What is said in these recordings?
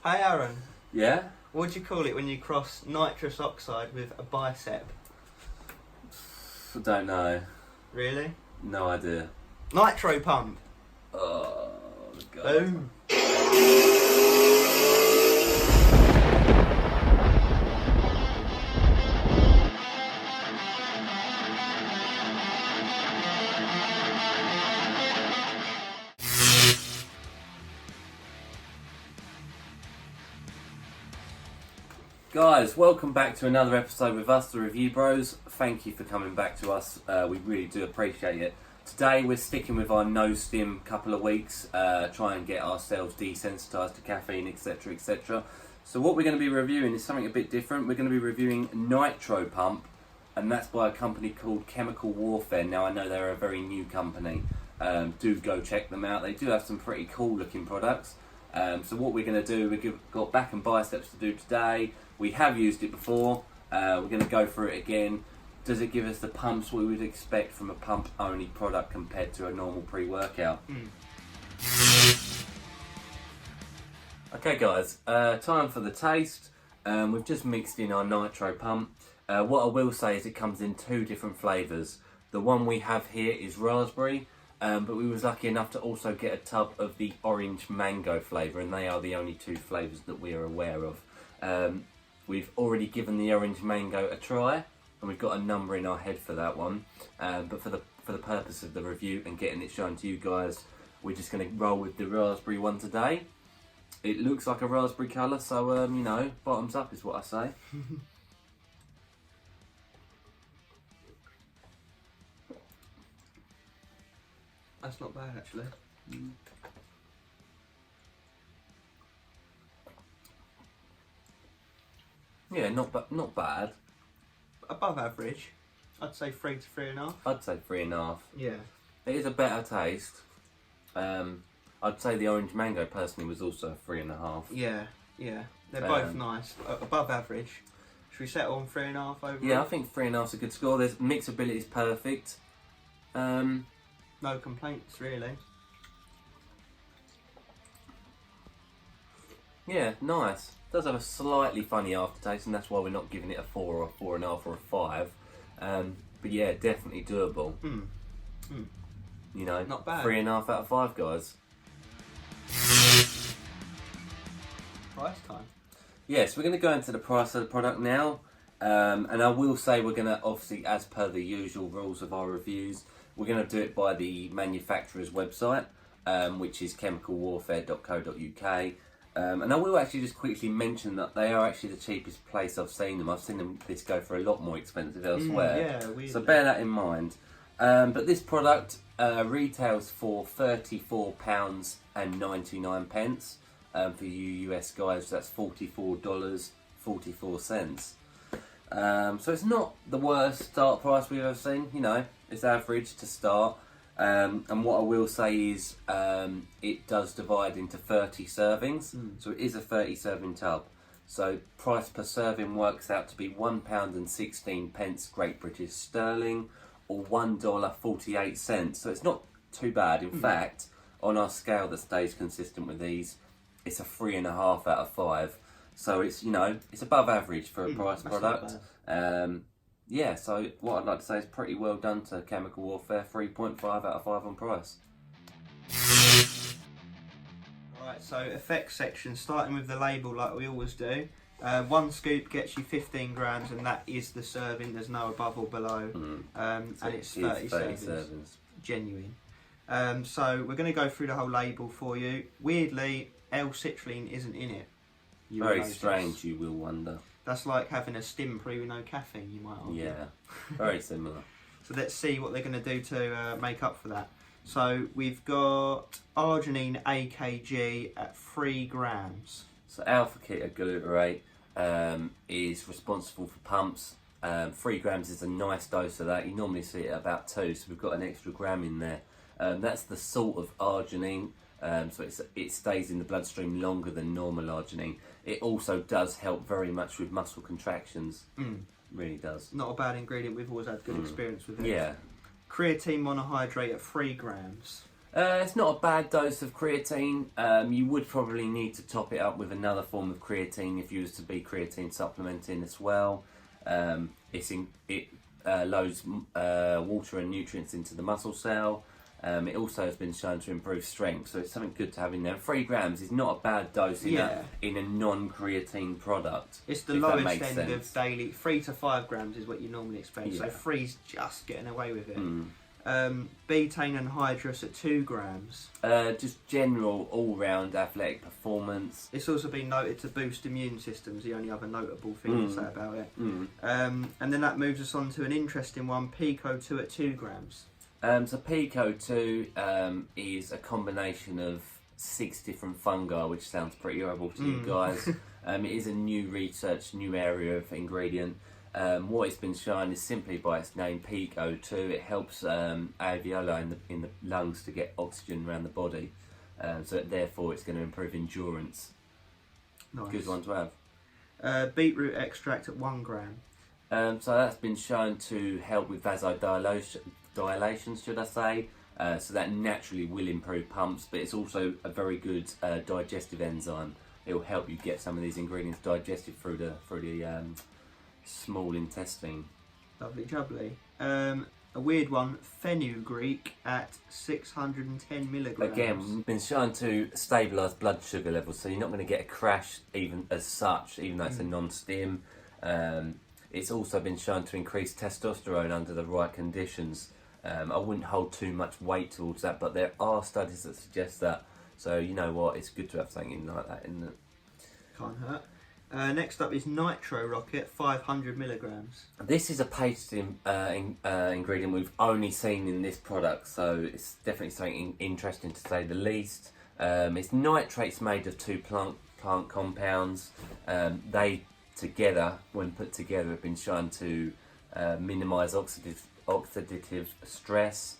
Hey Aaron, Yeah? what do you call it when you cross nitrous oxide with a bicep? I don't know. Really? No idea. Nitro pump. Oh, God. Boom. Guys, welcome back to another episode with us, the Review Bros. Thank you for coming back to us. We really do appreciate it. Today we're sticking with our no stim couple of weeks, try and get ourselves desensitised to caffeine, etc, etc. So what we're going to be reviewing is something a bit different. We're going to be reviewing Nitro Pump, and that's by a company called Chemical Warfare. Now I know they're a very new company. Do go check them out. They do have some pretty cool looking products. So what we're going to do, we've got back and biceps to do today. We have used it before. We're going to go through it again. Does it give us the pumps we would expect from a pump-only product compared to a normal pre-workout? Okay guys, time for the taste. We've just mixed in our Nitro Pump. What I will say is it comes in two different flavours. The one we have here is raspberry, but we was lucky enough to also get a tub of the orange mango flavour, and they are the only two flavours that we are aware of. We've already given the orange mango a try, and we've got a number in our head for that one. But for the purpose of the review and getting it shown to you guys, we're just going to roll with the raspberry one today. It looks like a raspberry colour, so you know, bottoms up is what I say. That's not bad actually. Yeah, not bad. Above average. I'd say 3 to 3.5. I'd say 3.5. Yeah. It is a better taste. I'd say the orange mango personally was also a 3.5. Yeah. They're both nice. Above average. Should we settle on 3.5 overall? Yeah, I think 3.5 is a good score. There's mixability is perfect. No complaints really. Yeah, nice. Does have a slightly funny aftertaste, and that's why we're not giving it a 4 or a 4.5 or a 5. But yeah, definitely doable. You know, not bad. 3.5 out of 5, guys. Price time. Yes, we're going to go into the price of the product now. And I will say we're going to, obviously, as per the usual rules of our reviews, we're going to do it by the manufacturer's website, which is chemicalwarfare.co.uk. And I will actually just quickly mention that they are actually the cheapest place I've seen them. I've seen this go for a lot more expensive elsewhere. Yeah, weirdly. So bear that in mind. But this product retails for £34.99. For you US guys, that's $44.44. So it's not the worst start price we've ever seen. You know, it's average to start. And what I will say is it does divide into 30 servings, so it is a 30 serving tub. So price per serving works out to be £1.16 Great British Sterling, or $1.48. So it's not too bad. In fact, on our scale that stays consistent with these, it's a 3.5 out of 5. So it's, you know, it's above average for a price product. Yeah, so what I'd like to say is pretty well done to Chemical Warfare. 3.5 out of 5 on price. Right, so effects section, starting with the label like we always do. 1 scoop gets you 15 grams, and that is the serving. There's no above or below. And it's 30 servings. Genuine. So we're going to go through the whole label for you. Weirdly, L-citrulline isn't in it. Very strange, you will wonder. That's like having a stim pre with no caffeine, you might argue. Yeah, very similar. So let's see what they're going to do to make up for that. So we've got arginine AKG at 3 grams. So alpha ketoglutarate is responsible for pumps. 3 grams is a nice dose of that. You normally see it at about 2, so we've got an extra gram in there. That's the salt of arginine. So it stays in the bloodstream longer than normal arginine. It also does help very much with muscle contractions. Really does. Not a bad ingredient. We've always had good experience with it. Yeah. Creatine monohydrate at 3 grams. It's not a bad dose of creatine. You would probably need to top it up with another form of creatine if you was to be creatine supplementing as well. It loads water and nutrients into the muscle cell. It also has been shown to improve strength, so it's something good to have in there. 3 grams is not a bad dose in a non-creatine product. It's the lowest end of daily. 3 to 5 grams is what you normally expect, so 3's just getting away with it. Betaine anhydrous at 2 grams. Just general all-round athletic performance. It's also been noted to boost immune systems, the only other notable thing to say about it. And then that moves us on to an interesting one, Pico 2 at 2 grams. So Pico 2 is a combination of 6 different fungi, which sounds pretty horrible to you guys. It is a new research, new area of ingredient. What it's been shown is simply by its name, Pico 2, it helps alveoli in the lungs to get oxygen around the body. So therefore it's going to improve endurance. Nice. Good one to have. Beetroot extract at 1 gram. So that's been shown to help with vasodilation, should I say. So that naturally will improve pumps, but it's also a very good digestive enzyme. It will help you get some of these ingredients digested through the small intestine. Lovely jubbly. A weird one, fenugreek at 610 milligrams. Again, been shown to stabilise blood sugar levels, so you're not going to get a crash even as such, even though it's a non-stim. It's also been shown to increase testosterone under the right conditions. I wouldn't hold too much weight towards that, but there are studies that suggest that. So you know what, it's good to have something like that in it. Can't hurt. Next up is Nitro Rocket, 500 milligrams. This is a patented ingredient we've only seen in this product, so it's definitely something interesting to say the least. It's nitrates made of 2 plant compounds. They together, when put together, have been shown to minimise oxidative stress,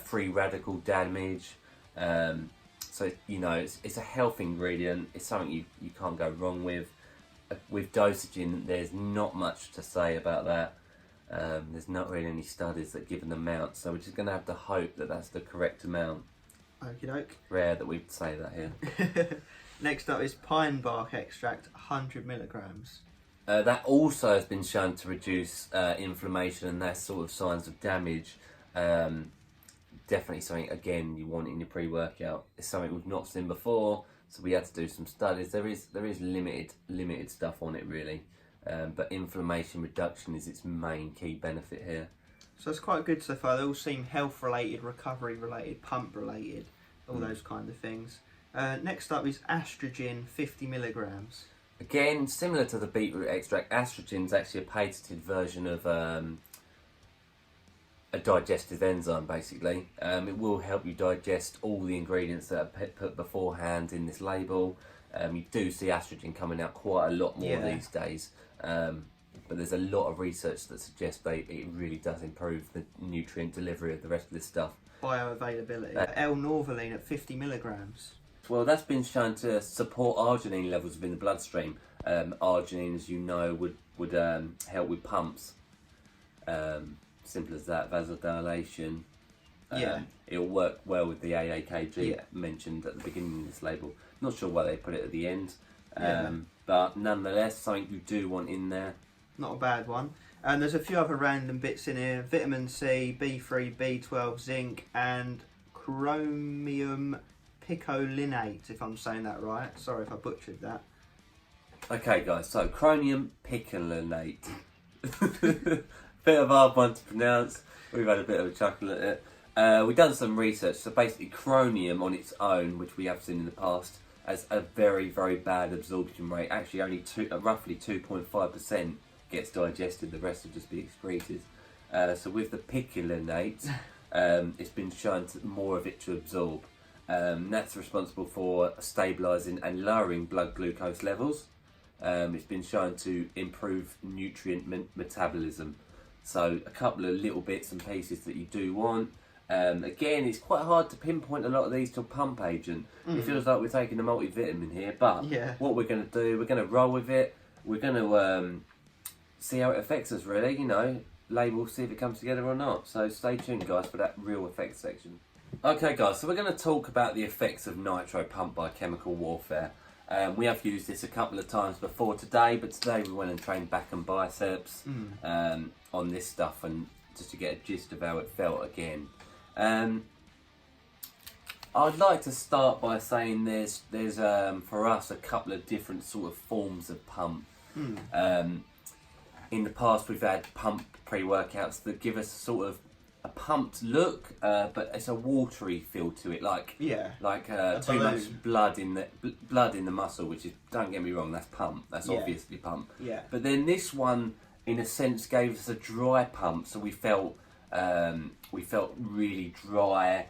free radical damage. So you know, it's a health ingredient. It's something you can't go wrong with. With dosaging, there's not much to say about that. There's not really any studies that give an amount, so we're just going to have to hope that that's the correct amount. Okie doke. Rare that we'd say that here. Next up is pine bark extract, 100 milligrams. That also has been shown to reduce inflammation and that sort of signs of damage. Definitely something, again, you want in your pre-workout. It's something we've not seen before, so we had to do some studies. There is limited stuff on it really, but inflammation reduction is its main key benefit here. So it's quite good so far. They all seem health related, recovery related, pump related, all those kind of things. Next up is Astrogen, 50 milligrams. Again, similar to the beetroot extract, Astrogen is actually a patented version of a digestive enzyme, basically. It will help you digest all the ingredients that are put beforehand in this label. You do see Astrogen coming out quite a lot more these days, but there's a lot of research that suggests it really does improve the nutrient delivery of the rest of this stuff. Bioavailability. L-norvaline at 50 milligrams. Well, that's been shown to support arginine levels within the bloodstream. Arginine, as you know, would help with pumps. Simple as that, vasodilation. It'll work well with the AAKG mentioned at the beginning of this label. Not sure why they put it at the end, but nonetheless, something you do want in there. Not a bad one. And there's a few other random bits in here. Vitamin C, B3, B12, zinc, and chromium picolinate, if I'm saying that right. Sorry if I butchered that. Okay guys, so chromium picolinate. Bit of a hard one to pronounce. We've had a bit of a chuckle at it. We've done some research. So basically chromium on its own, which we have seen in the past, has a very, very bad absorption rate. Actually only roughly 2.5% gets digested, the rest will just be excreted. So with the picolinate, it's been shown more of it to absorb. That's responsible for stabilising and lowering blood glucose levels. It's been shown to improve nutrient metabolism. So a couple of little bits and pieces that you do want. Again, it's quite hard to pinpoint a lot of these to a pump agent. It feels like we're taking a multivitamin here, but what we're going to do, we're going to roll with it. We're going to see how it affects us really, you know, label, see if it comes together or not. So stay tuned guys for that real effects section. Okay guys, so we're going to talk about the effects of Nitro Pump by Chemical Warfare. We have used this a couple of times before today, but today we went and trained back and biceps on this stuff, and just to get a gist of how it felt again. I'd like to start by saying there's for us a couple of different sort of forms of pump. In the past we've had pump pre-workouts that give us sort of a pumped look, but it's a watery feel to it, like too much blood in the muscle, which is, don't get me wrong, that's pump, that's obviously pump. Yeah. But then this one, in a sense, gave us a dry pump, so we felt really dry.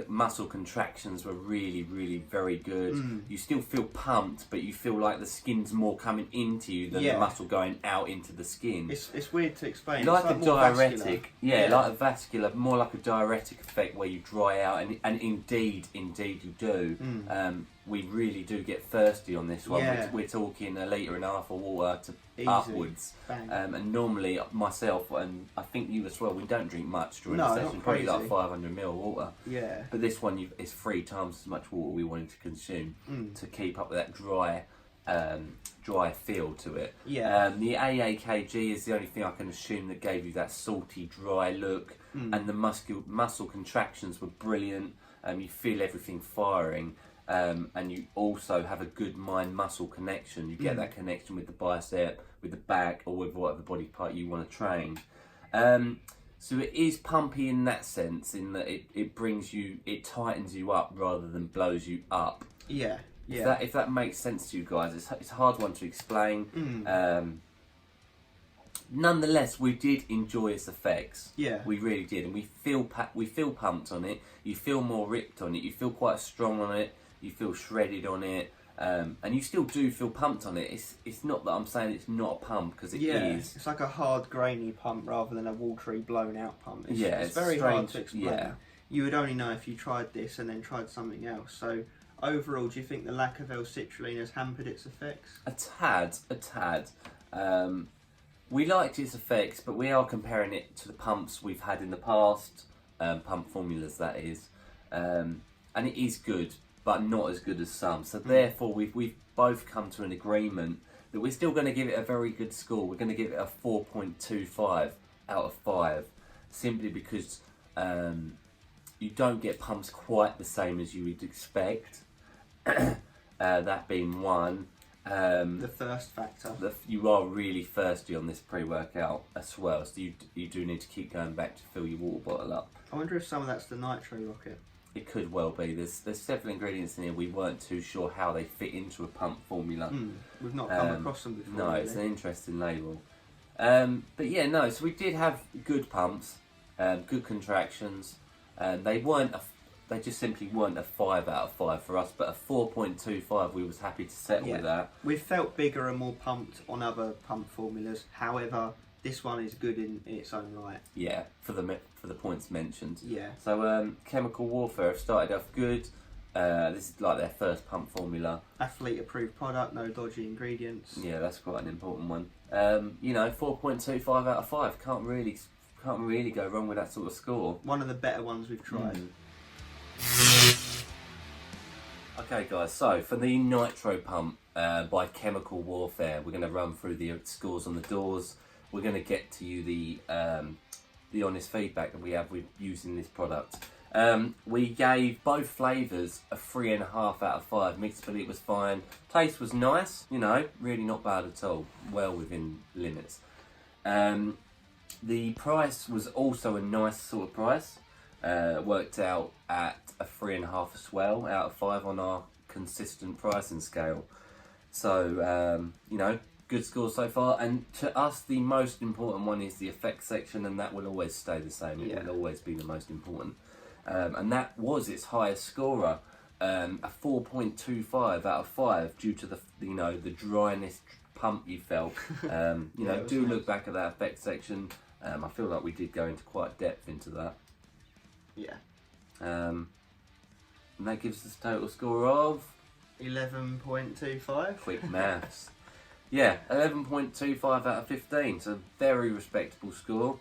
Muscle contractions were really, really very good. You still feel pumped, but you feel like the skin's more coming into you than the muscle going out into the skin. It's weird to explain. Like it's a diuretic, vascular. like a vascular, more like a diuretic effect where you dry out, and indeed you do. We really do get thirsty on this one. We're talking 1.5 litres of water to upwards. And normally myself, and I think you as well, we don't drink much during the session, probably like 500 ml of water. Yeah. But this one is 3 times as much water we wanted to consume to keep up with that dry feel to it. The AAKG is the only thing I can assume that gave you that salty, dry look, and the muscle contractions were brilliant. You feel everything firing. And you also have a good mind-muscle connection. You get that connection with the bicep, with the back, or with whatever body part you want to train. So it is pumpy in that sense, in that it tightens you up rather than blows you up. If that makes sense to you guys, it's a hard one to explain. Nonetheless, we did enjoy its effects. We really did, and we feel pumped on it. You feel more ripped on it. You feel quite strong on it. You feel shredded on it, and you still do feel pumped on it. It's not that I'm saying it's not a pump, because it is. It's like a hard, grainy pump rather than a watery, blown out pump. It's very strange, hard to explain. You would only know if you tried this and then tried something else. So overall, do you think the lack of L-citrulline has hampered its effects? A tad. We liked its effects, but we are comparing it to the pumps we've had in the past, pump formulas that is, and it is good, but not as good as some. So therefore, we've both come to an agreement that we're still going to give it a very good score. We're going to give it a 4.25 out of 5, simply because you don't get pumps quite the same as you would expect. That being one. The thirst factor. You are really thirsty on this pre-workout as well, so you do need to keep going back to fill your water bottle up. I wonder if some of that's the Nitro rocket. It could well be. There's several ingredients in here we weren't too sure how they fit into a pump formula. We've not come across them before. No, really. It's an interesting label. But yeah, no. So we did have good pumps, good contractions. They just simply weren't a 5 out of 5 for us, but a 4.25 we was happy to settle with that. We felt bigger and more pumped on other pump formulas. However, this one is good in its own right. Yeah, for the points mentioned. Yeah. So Chemical Warfare have started off good. This is like their first pump formula. Athlete approved product, no dodgy ingredients. Yeah, that's quite an important one. 4.25 out of 5. Can't really go wrong with that sort of score. One of the better ones we've tried. Okay guys, so for the Nitro Pump by Chemical Warfare, we're going to run through the scores on the doors. We're going to get to you the honest feedback that we have with using this product. We gave both flavours a 3.5 out of 5. Mixability was fine. Taste was nice, really not bad at all. Well within limits. The price was also a nice sort of price. Worked out at a 3.5 as well out of 5 on our consistent pricing scale. So, good score so far. And to us, the most important one is the effects section, and that will always stay the same. It will always be the most important. And that was its highest scorer, a 4.25 out of 5 due to the dryness pump you felt. Do look back at that effects section. I feel like we did go into quite depth into that. Yeah. And that gives us a total score of 11.25. Quick maths. Yeah, 11.25 out of 15. So very respectable score.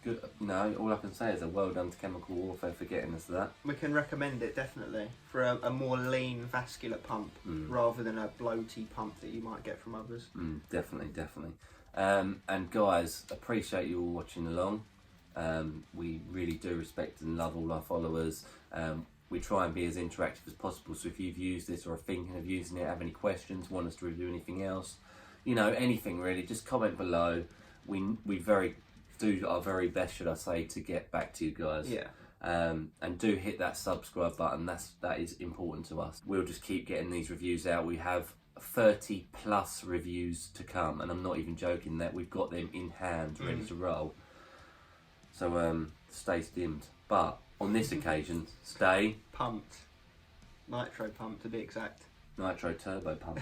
good. You know, all I can say is a well done to Chemical Warfare for getting us that. We can recommend it definitely for a more lean vascular pump rather than a bloaty pump that you might get from others. Definitely. And guys, appreciate you all watching along. We really do respect and love all our followers. We try and be as interactive as possible, so if you've used this or are thinking of using it, have any questions, want us to review anything else, you know, anything really, just comment below. We do our very best, should I say, to get back to you guys. Yeah. And do hit that subscribe button. That is important to us. We'll just keep getting these reviews out. We have 30 plus reviews to come, and I'm not even joking that we've got them in hand ready to roll. So stay stimmed. But on this occasion, stay pumped. Nitro pump to be exact. Nitro turbo pump.